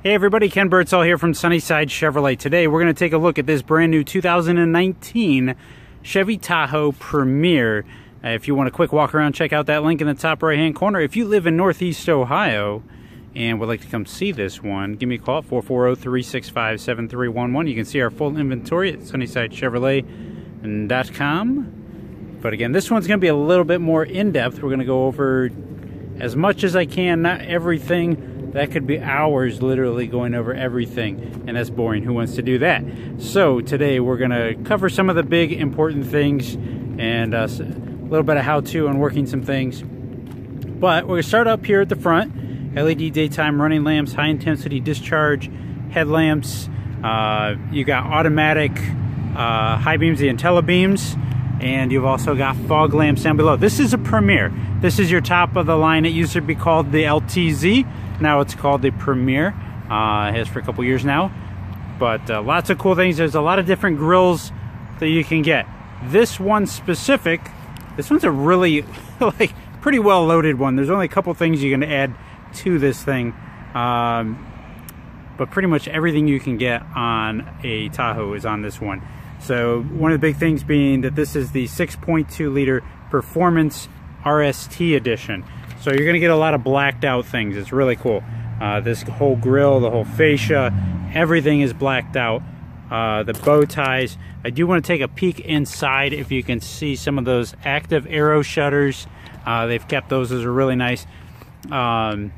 Hey everybody, Ken Birdsall here from Sunnyside Chevrolet. Today we're going to take a look at this brand new 2019 Chevy Tahoe Premier. If you want a quick walk around, check out that link in the top right hand corner. If you live in Northeast Ohio and would like to come see this one, give me a call at 440-365-7311. You can see our full inventory at SunnysideChevrolet.com. But again, this one's going to be a little bit more in-depth. We're going to go over as much as I can, not everything. That could be hours literally going over everything, and that's boring. Who wants to do that? So today we're going to cover some of the big important things and a little bit of how-to on working some things. But we're going to start up here at the front. LED daytime running lamps, high-intensity discharge headlamps. You got automatic high beams, the Intella beams, and you've also got fog lamps down below. This is a Premier. This is your top of the line. It used to be called the LTZ. Now it's called the Premier. It has for a couple years now. But lots of cool things. There's a lot of different grills that you can get. This one specific, this one's a really like pretty well loaded one. There's only a couple things you can add to this thing. But pretty much everything you can get on a Tahoe is on this one. So one of the big things being that this is the 6.2 liter Performance RST edition. So you're going to get a lot of blacked out things. It's really cool. This whole grille, the whole fascia, everything is blacked out. The bow ties. I do want to take a peek inside if you can see some of those active aero shutters. They've kept those. Those are really nice. I'm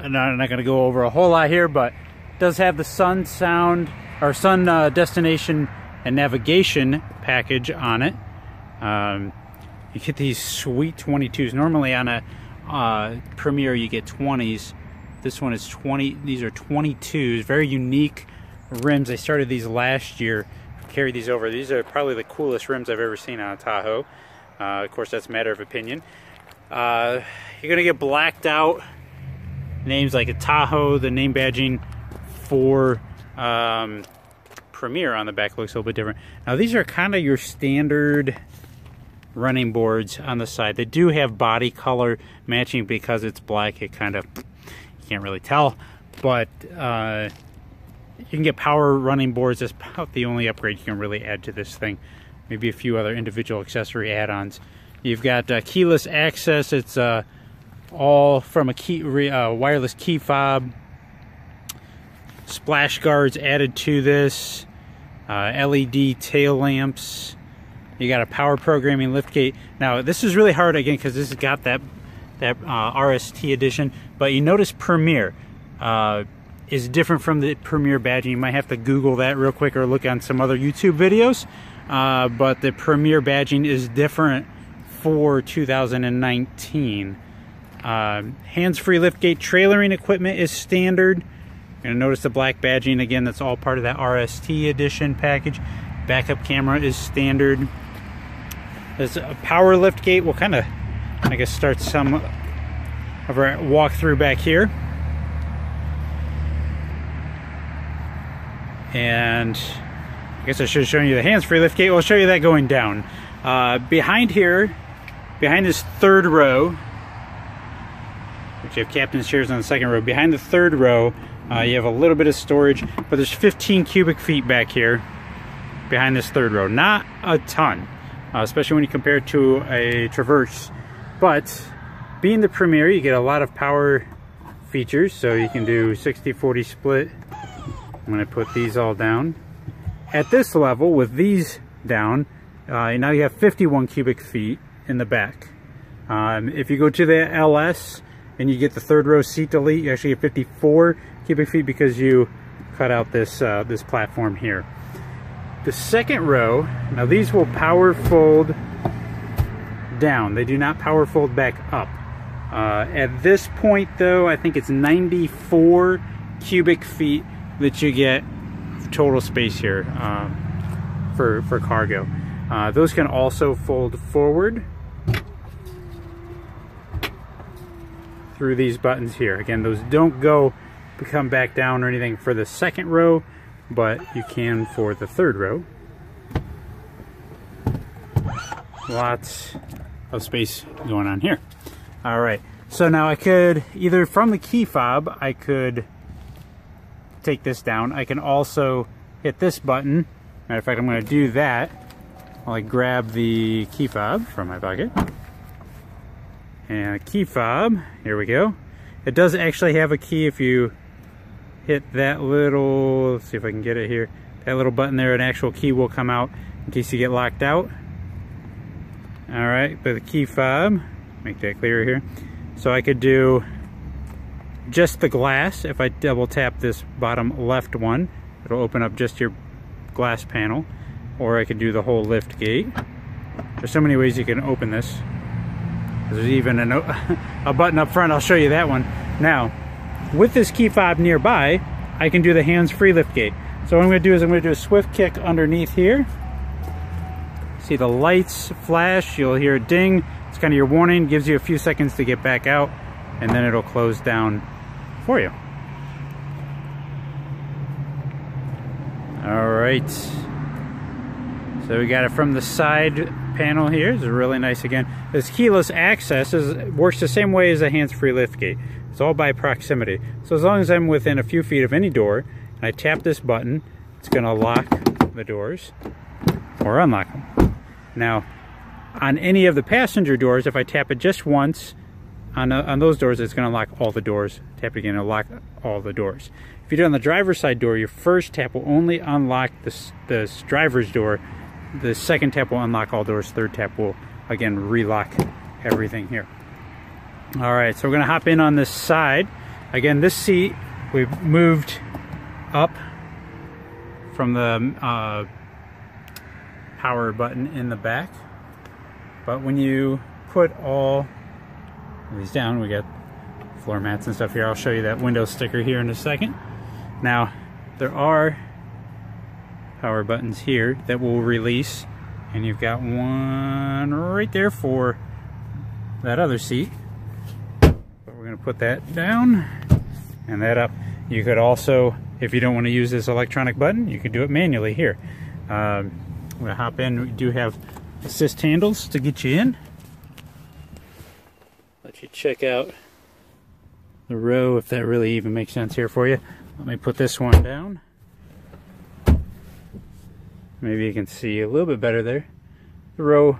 not going to go over a whole lot here, but it does have the sun sound or sun destination and navigation package on it. You get these sweet 22s. Normally on a Premier you get 20s. This one is 20. These are 22s. Very unique rims. I started these last year. Carried these over. These are probably the coolest rims I've ever seen on a Tahoe. Of course, that's a matter of opinion. You're going to get blacked out names like a Tahoe. The name badging for Premier on the back looks a little bit different. Now these are kind of your standard running boards on the side. They do have body color matching because it's black. It kind of, you can't really tell, but you can get power running boards. That's about the only upgrade you can really add to this thing. Maybe a few other individual accessory add-ons. You've got keyless access. It's all from a wireless key fob. Splash guards added to this. LED tail lamps. You got a power programming liftgate. Now this is really hard again because this has got that RST edition. But you notice Premier is different from the Premier badging. You might have to Google that real quick or look on some other YouTube videos. But the Premier badging is different for 2019. Hands-free liftgate trailering equipment is standard. You're gonna notice the black badging again. That's all part of that RST edition package. Backup camera is standard. There's a power liftgate. We'll kind of, I guess, start some of our walkthrough back here. And I guess I should have shown you the hands-free liftgate. We'll show you that going down. Behind here, behind this third row, which you have captain's chairs on the second row, behind the third row, you have a little bit of storage, but there's 15 cubic feet back here behind this third row. Not a ton, especially when you compare it to a Traverse. But being the Premier, you get a lot of power features. So you can do 60-40 split. I'm going to put these all down. At this level, with these down, now you have 51 cubic feet in the back. If you go to the LS and you get the third row seat delete, you actually get 54 cubic feet because you cut out this this platform here. The second row, now these will power fold down. They do not power fold back up. At this point though, I think it's 94 cubic feet that you get total space here for cargo. Those can also fold forward through these buttons here. Again, those don't come back down or anything for the second row, but you can for the third row. Lots of space going on here. All right, so now I could either from the key fob, I could take this down. I can also hit this button. Matter of fact, I'm going to do that while I grab the key fob from my pocket. And a key fob, here we go. It does actually have a key if you hit that little, let's see if I can get it here, that little button there, an actual key will come out in case you get locked out. Alright, but the key fob, make that clearer here. So I could do just the glass. If I double tap this bottom left one, it'll open up just your glass panel. Or I could do the whole lift gate. There's so many ways you can open this. There's even a button up front. I'll show you that one. Now, with this key fob nearby, I can do the hands-free lift gate. So what I'm going to do is I'm going to do a swift kick underneath here. See the lights flash, you'll hear a ding. It's kind of your warning, gives you a few seconds to get back out, and then it'll close down for you. All right. So we got it from the side panel here. It's really nice again. This keyless access works the same way as a hands-free liftgate. It's all by proximity. So as long as I'm within a few feet of any door, and I tap this button, it's going to lock the doors or unlock them. Now, on any of the passenger doors, if I tap it just once on those doors, it's going to lock all the doors. Tap it again, it'll lock all the doors. If you do it on the driver's side door, your first tap will only unlock the driver's door. The second tap will unlock all doors. Third tap will, again, relock everything here. All right, so we're going to hop in on this side. Again, this seat, we've moved up from the power button in the back. But when you put all of these down, we got floor mats and stuff here. I'll show you that window sticker here in a second. Now, there are power buttons here that will release, and you've got one right there for that other seat. But we're going to put that down and that up. You could also, if you don't want to use this electronic button, you could do it manually here. I'm going to hop in. We do have assist handles to get you in. Let you check out the row, if that really even makes sense here for you. Let me put this one down. Maybe you can see a little bit better there. The row,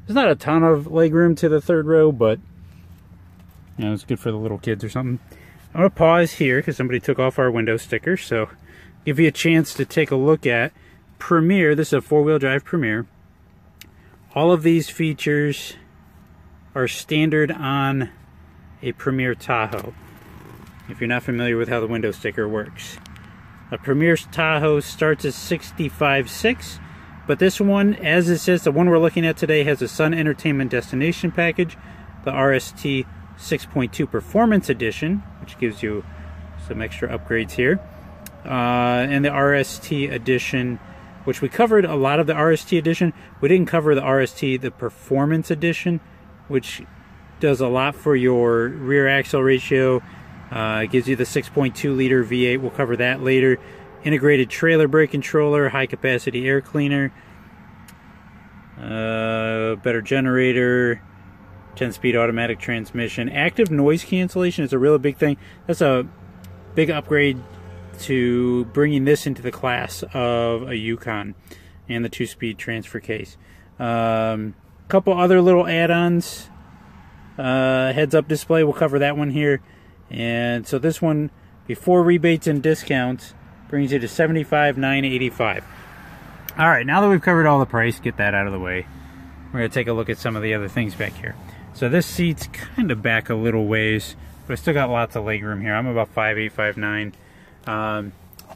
there's not a ton of legroom to the third row, but you know, it's good for the little kids or something. I'm going to pause here because somebody took off our window sticker, so give you a chance to take a look at Premier. This is a four-wheel drive Premier. All of these features are standard on a Premier Tahoe, if you're not familiar with how the window sticker works. A Premier Tahoe starts at $65,600, but this one, as it says, the one we're looking at today has a Sun Entertainment Destination Package, the RST 6.2 Performance Edition, which gives you some extra upgrades here, and the RST Edition, which we covered a lot of the RST Edition. We didn't cover the RST, the Performance Edition, which does a lot for your rear axle ratio. It gives you the 6.2 liter V8. We'll cover that later. Integrated trailer brake controller, high capacity air cleaner, better generator, 10-speed automatic transmission. Active noise cancellation is a really big thing. That's a big upgrade to bringing this into the class of a Yukon, and the 2-speed transfer case. Couple other little add-ons. Heads-up display, we'll cover that one here. And so this one, before rebates and discounts, brings you to $75,985. All right, now that we've covered all the price, get that out of the way, we're going to take a look at some of the other things back here. So this seat's kind of back a little ways, but I still got lots of legroom here. I'm about 5'8", 5'9".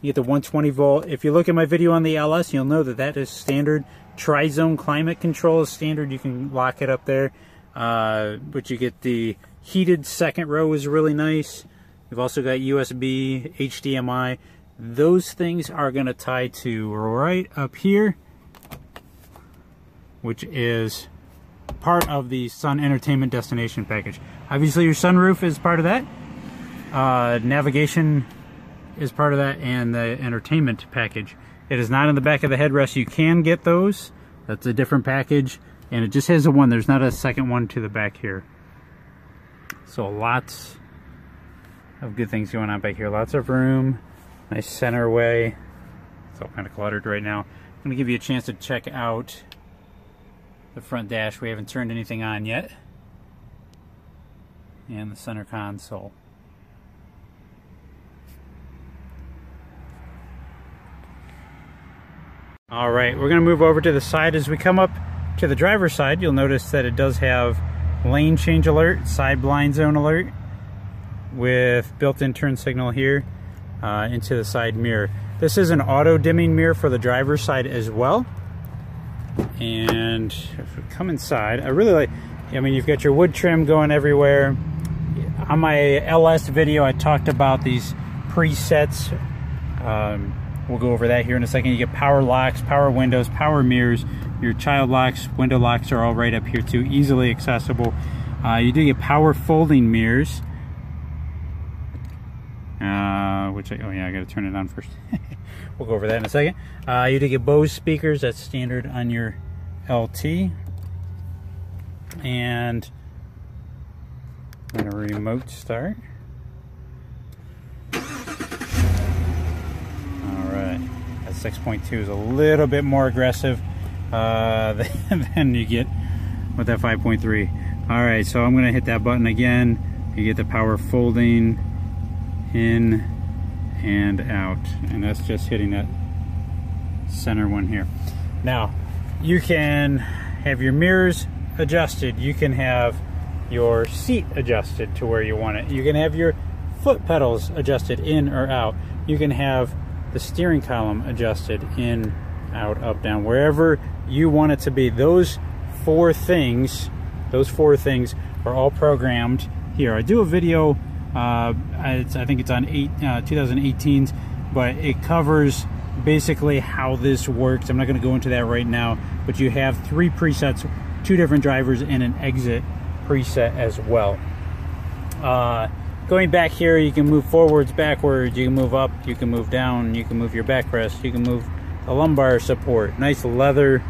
You get the 120 volt. If you look at my video on the LS, you'll know that that is standard. Tri-zone climate control is standard. You can lock it up there. But you get the heated second row is really nice. You've also got USB, HDMI. Those things are going to tie to right up here, which is part of the Sun Entertainment Destination Package. Obviously your sunroof is part of that. Navigation is part of that, and the entertainment package. It is not in the back of the headrest. You can get those. That's a different package, and it just has the one. There's not a second one to the back here. So lots of good things going on back here. Lots of room. Nice center way. It's all kind of cluttered right now. I'm going to give you a chance to check out the front dash. We haven't turned anything on yet. And the center console. Alright, we're going to move over to the side. As we come up to the driver's side, you'll notice that it does have lane change alert, side blind zone alert, with built-in turn signal here into the side mirror. This is an auto dimming mirror for the driver's side as well. And if we come inside, I really like, I mean, you've got your wood trim going everywhere. On my LS video, I talked about these presets. We'll go over that here in a second. You get power locks, power windows, power mirrors. Your child locks, window locks are all right up here too, easily accessible. You do get power folding mirrors. Oh yeah, I gotta turn it on first. We'll go over that in a second. You do get Bose speakers, that's standard on your LT. And I'm gonna remote start. Alright, that 6.2 is a little bit more aggressive than you get with that 5.3. Alright, so I'm gonna hit that button again. You get the power folding in and out, and that's just hitting that center one here. Now you can have your mirrors adjusted, you can have your seat adjusted to where you want it, you can have your foot pedals adjusted in or out, you can have the steering column adjusted in, out, up, down, wherever you want it to be. Those four things are all programmed here. I do a video, I think it's on 2018's, but it covers basically how this works. I'm not going to go into that right now, but you have 3 presets, 2 different drivers, and an exit preset as well. Going back here, you can move forwards, backwards, you can move up, you can move down, you can move your backrest, you can move the lumbar support. Nice leather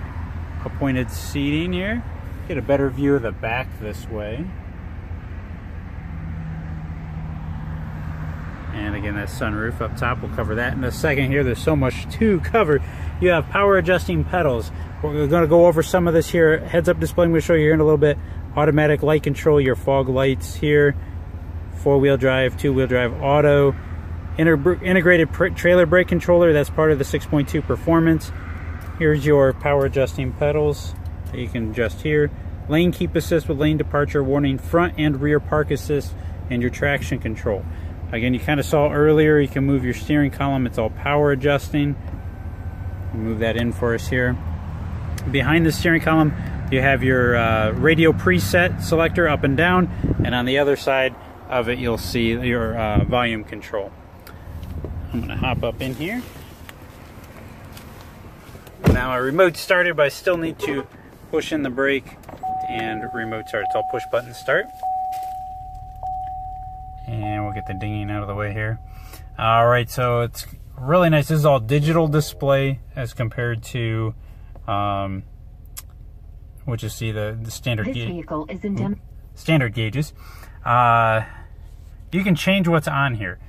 appointed seating here. Get a better view of the back this way. And again, that sunroof up top, we'll cover that in a second here. There's so much to cover. You have power adjusting pedals. We're going to go over some of this here. Heads up display, I'm going to show you here in a little bit. Automatic light control, your fog lights here. 4-wheel drive, 2-wheel drive auto. Integrated trailer brake controller, that's part of the 6.2 performance. Here's your power adjusting pedals that you can adjust here. Lane keep assist with lane departure warning, front and rear park assist, and your traction control. Again, you kind of saw earlier, you can move your steering column, it's all power adjusting. Move that in for us here. Behind the steering column, you have your radio preset selector up and down, and on the other side of it, you'll see your volume control. I'm gonna hop up in here. Now I remote started, but I still need to push in the brake and remote start. It's all push button start. And we'll get the dinging out of the way here. Alright, so it's really nice. This is all digital display as compared to what you see the standard standard gauges. You can change what's on here.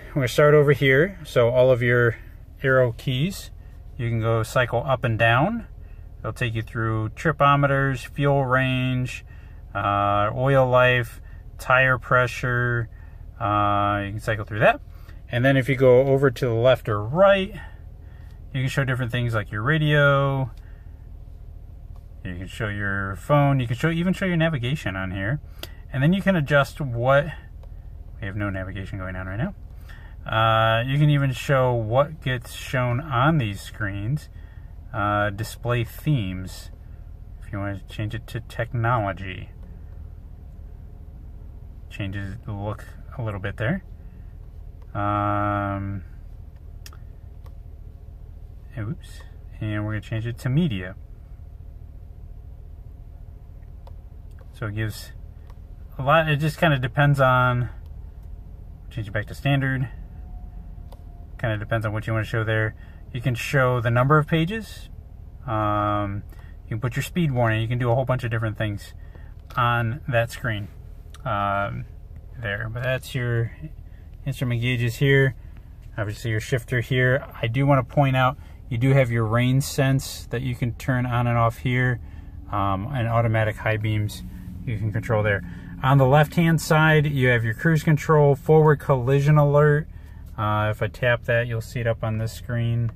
We're going to start over here. So all of your aero keys, you can go cycle up and down. It'll take you through tripometers, fuel range, oil life, tire pressure. You can cycle through that. And then if you go over to the left or right, you can show different things like your radio. You can show your phone. You can even show your navigation on here. And then you can adjust what... We have no navigation going on right now. You can even show what gets shown on these screens. Display themes. If you want to change it to technology. Changes the look a little bit there. Oops. And we're going to change it to media. So it gives a lot. It just kind of depends on... Change it back to standard. Kind of depends on what you want to show there. You can show the number of pages. You can put your speed warning. You can do a whole bunch of different things on that screen there. But that's your instrument gauges here. Obviously your shifter here. I do want to point out you do have your Rainsense that you can turn on and off here, and automatic high beams you can control there. On the left hand side you have your cruise control, forward collision alert. If I tap that, you'll see it up on this screen.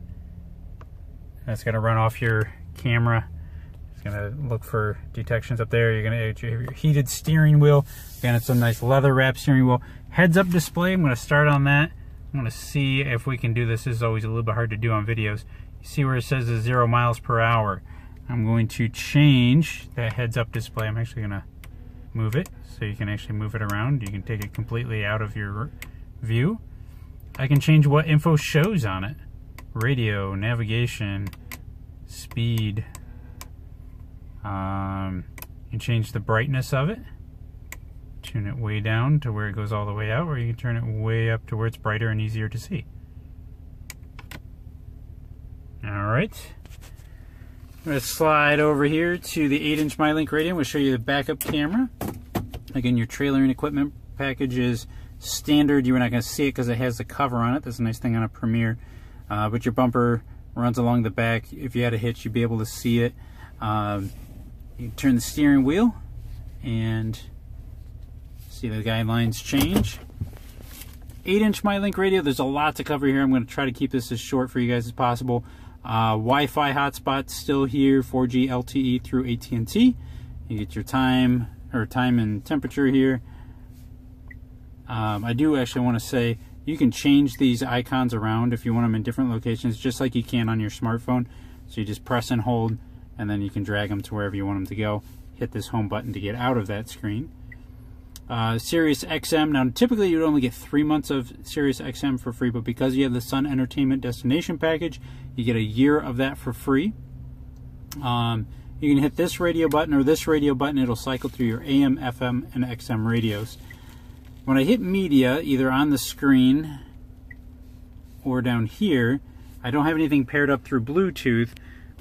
That's going to run off your camera. It's going to look for detections up there. You're going to have your heated steering wheel. Again, it's a nice leather wrap steering wheel. Heads up display, I'm going to start on that. I'm going to see if we can do this. This is always a little bit hard to do on videos. You see where it says 0 miles per hour. I'm going to change that heads up display. I'm actually going to move it so you can actually move it around. You can take it completely out of your view. I can change what info shows on it. Radio, navigation, speed. You can change the brightness of it. Tune it way down to where it goes all the way out, or you can turn it way up to where it's brighter and easier to see. Alright. I'm going to slide over here to the 8-inch Mylink Radio. I'm going to show you the backup camera. Again, your trailer and equipment package is standard. You're not going to see it because it has the cover on it. That's a nice thing on a Premier. But your bumper runs along the back. If you had a hitch, you'd be able to see it. You turn the steering wheel and see the guidelines change. 8-inch Mylink Radio. There's a lot to cover here. I'm going to try to keep this as short for you guys as possible. Wi-Fi hotspot still here, 4G LTE through AT&T. You get your time and temperature here. I do actually want to say you can change these icons around if you want them in different locations, just like you can on your smartphone. So you just press and hold, and then you can drag them to wherever you want them to go. Hit this home button to get out of that screen. Sirius XM. Now, typically you'd only get 3 months of Sirius XM for free, but because you have the Sun Entertainment Destination package, you get a year of that for free. You can hit this radio button or this radio button. It'll cycle through your AM, FM, and XM radios. When I hit media, either on the screen or down here, I don't have anything paired up through Bluetooth,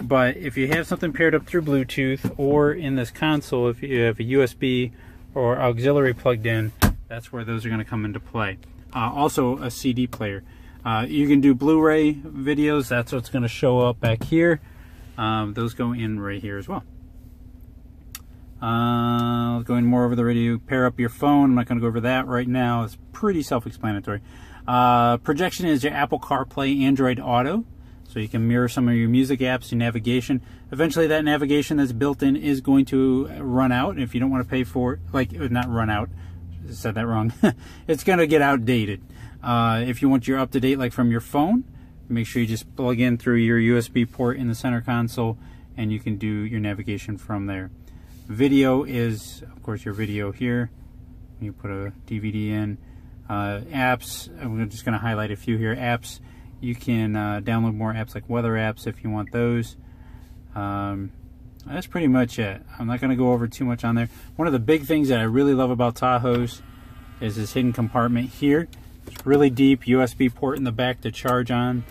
but if you have something paired up through Bluetooth or in this console, if you have a USB or auxiliary plugged in, that's where those are going to come into play. Also a CD player. You can do Blu-ray videos. That's what's going to show up back here. Those go in right here as well. I'll go in more over the radio. Pair up your phone. I'm not going to go over that right now. It's pretty self-explanatory. Projection is your Apple CarPlay, Android Auto. So you can mirror some of your music apps, your navigation. Eventually that navigation that's built in is going to run out. If you don't want to pay for it, like, not run out, I said that wrong. It's going to get outdated. If you want your up-to-date, like from your phone, make sure you just plug in through your USB port in the center console, and you can do your navigation from there. Video is, of course, your video here. You put a DVD in. Apps, I'm just going to highlight a few here. Apps, you can download more apps like weather apps if you want those. That's pretty much it. I'm not going to go over too much on there. One of the big things that I really love about Tahoes is this hidden compartment here. It's really deep, USB port in the back to charge on.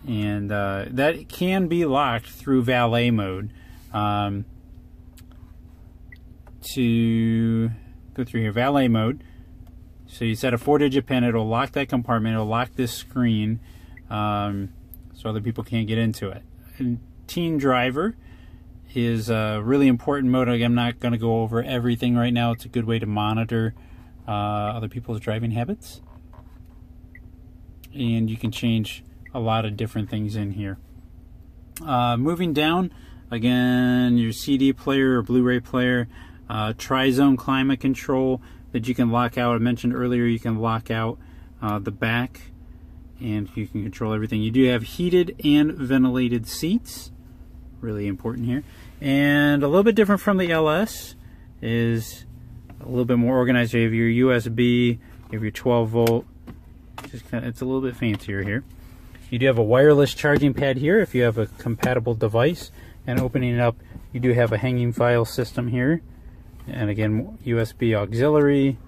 And that can be locked through valet mode. To go through here, valet mode. So you set a 4-digit PIN, it'll lock that compartment, it'll lock this screen, so other people can't get into it. And teen driver is a really important mode. I'm not going to go over everything right now. It's a good way to monitor other people's driving habits. And you can change a lot of different things in here. Moving down, again, your CD player or Blu-ray player, tri-zone climate control that you can lock out. I mentioned earlier you can lock out the back, and you can control everything. You do have heated and ventilated seats, really important here. And a little bit different from the LS is a little bit more organized. You have your USB, you have your 12 volt. It's a little bit fancier here. You do have a wireless charging pad here if you have a compatible device, and opening it up, you do have a hanging file system here. And again, USB auxiliary,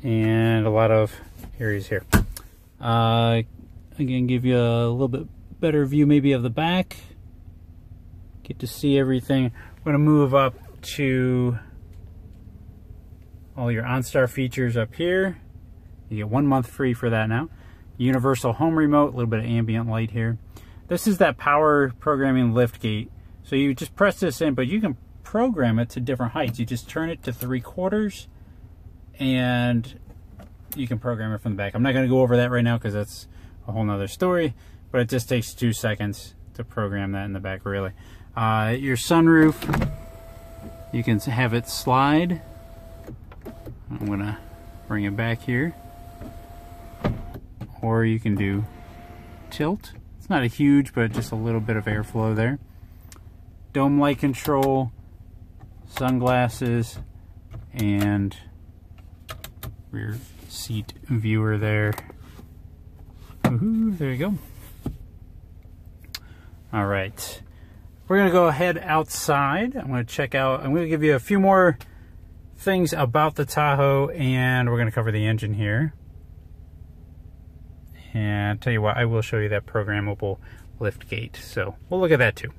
and a lot of areas here. Again, give you a little bit better view maybe of the back. Get to see everything. I'm going to move up to all your OnStar features up here. You get 1 month free for that now. Universal home remote, a little bit of ambient light here. This is that power programming liftgate. So you just press this in, but you can program it to different heights. You just turn it to 3/4 and you can program it from the back. I'm not going to go over that right now because that's a whole nother story, but it just takes 2 seconds to program that in the back, really. Your sunroof, you can have it slide. I'm going to bring it back here. Or you can do tilt. It's not a huge, but just a little bit of airflow there. Dome light control, sunglasses, and rear seat viewer there. There you go. All right. We're going to go ahead outside. I'm going to check out, I'm going to give you a few more things about the Tahoe, and we're going to cover the engine here. And tell you what, I will show you that programmable liftgate. So we'll look at that too.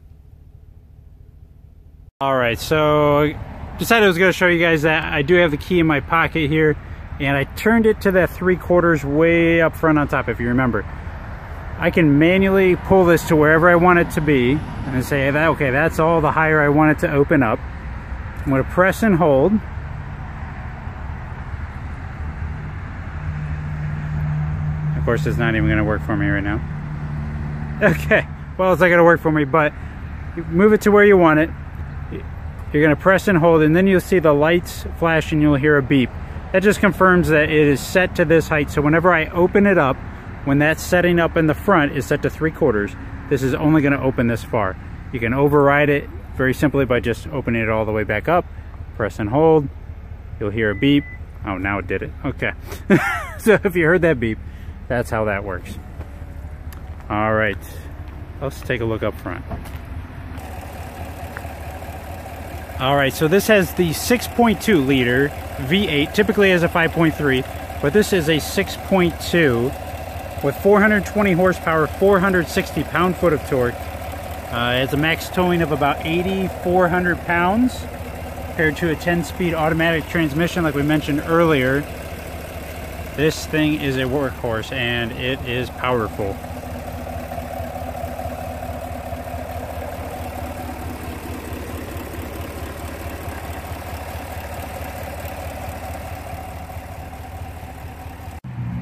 All right, so I decided I was going to show you guys that I do have the key in my pocket here, and I turned it to that 3/4 way up front on top, if you remember. I can manually pull this to wherever I want it to be and say, okay, that's all the higher I want it to open up. I'm going to press and hold. Of course, it's not even going to work for me right now. Okay, well, it's not going to work for me, but you move it to where you want it. You're going to press and hold, and then you'll see the lights flash and you'll hear a beep. That just confirms that it is set to this height. So whenever I open it up, when that setting up in the front is set to 3/4, this is only going to open this far. You can override it very simply by just opening it all the way back up. Press and hold. You'll hear a beep. Oh, now it did it. Okay. So if you heard that beep, that's how that works. All right. Let's take a look up front. All right, so this has the 6.2 liter V8, typically has a 5.3, but this is a 6.2 with 420 horsepower, 460 pound-foot of torque. It has a max towing of about 8,400 pounds compared to a 10-speed automatic transmission like we mentioned earlier. This thing is a workhorse and it is powerful.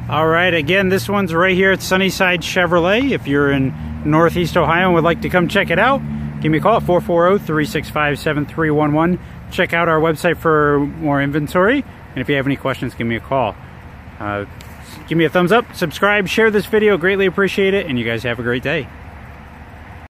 All right, again, this one's right here at Sunnyside Chevrolet. If you're in Northeast Ohio and would like to come check it out, give me a call at 440-365-7311. Check out our website for more inventory. And if you have any questions, give me a call. Give me a thumbs up, subscribe, share this video. Greatly appreciate it. And you guys have a great day.